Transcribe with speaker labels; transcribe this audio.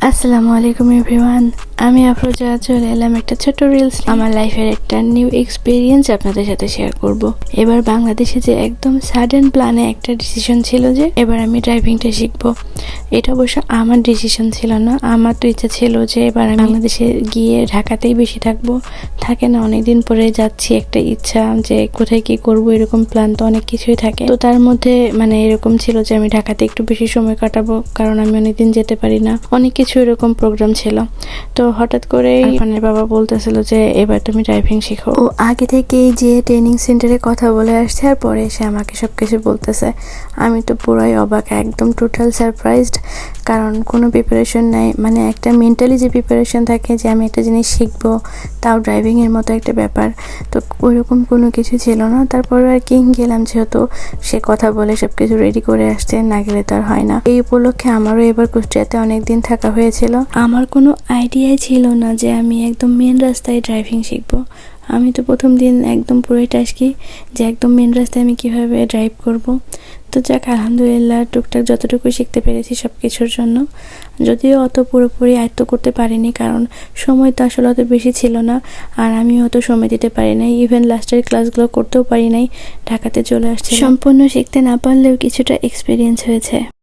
Speaker 1: আসসালামু আলাইকুম এভরিওয়ান। আমি আফরোজা চলে এলাম একটা ছোট রিলস আমার লাইফের একটা নিউ এক্সপিরিয়েন্স আপনাদের সাথে শেয়ার করব। এবার বাংলাদেশে যে একদম সাডেন প্ল্যানে একটা ডিসিশন ছিল যে এবার আমি ড্রাইভিংটা শিখবো। এটা অবশ্য আমার ডিসিশন ছিল না, আমার তো ইচ্ছা ছিল যে এবার আমি বাংলাদেশে গিয়ে ঢাকাতেই বেশি থাকবো। থাকে না অনেকদিন পরে যাচ্ছি, একটা ইচ্ছা যে কোথায় কি করব, এরকম প্ল্যান তো অনেক কিছুই থাকে। তো তার মধ্যে এরকম ছিল যে আমি ঢাকাতে একটু বেশি সময় কাটাবো, কারণ আমি অনেকদিন যেতে পারি না, অনেক কিছু এরকম প্রোগ্রাম ছিল। তো হঠাৎ করে ইরফানের বাবা বলতেছিল যে এবার তুমি ড্রাইভিং শিখো। ও আগে থেকেই যে ট্রেনিং সেন্টারে কথা বলে আসছে আর পরে এসে আমাকে সবকিছু বলতেছে। আমি তো পুরাই অবাক, একদম টোটাল সারপ্রাইজড, কারণ কোনো প্রিপারেশন নাই। একটা মেন্টালি যে প্রিপারেশন থাকে যে আমি একটা জিনিস শিখবো, তাও ড্রাইভিং এর মতো একটা ব্যাপার, তো ওইরকম কোনো কিছু ছিল না। তারপর আর কি গেলাম, যেহেতু সে কথা বলে সবকিছু রেডি করে আসছে, না গেলে তো আর হয় না। এই উপলক্ষে আমারও এবার কুষ্টিয়াতে অনেকদিন থাকা হয়েছিল। আমার কোনো আইডিয়াই ছিল না যে আমি একদম মেন রাস্তায় ড্রাইভিং শিখবো। আমি তো প্রথম দিন একদম পুরোই টাসকি যে একদম মেন রাস্তায় আমি কিভাবে ড্রাইভ করব। তো যাক, আলহামদুলিল্লাহ টুকটাক যতটুকু শিখতে পেরেছি সব কিছুর জন্য, যদিও অত পুরোপুরি আয়ত্ত করতে পারিনি, কারণ সময় তো আসলে অত বেশি ছিল না, আর আমি অত সময় দিতে পারি নাই। ইভেন লাস্টের ক্লাসগুলো করতেও পারি নাই, ঢাকাতে চলে আসছে। সম্পূর্ণ শিখতে না পারলেও কিছুটা এক্সপিরিয়েন্স হয়েছে।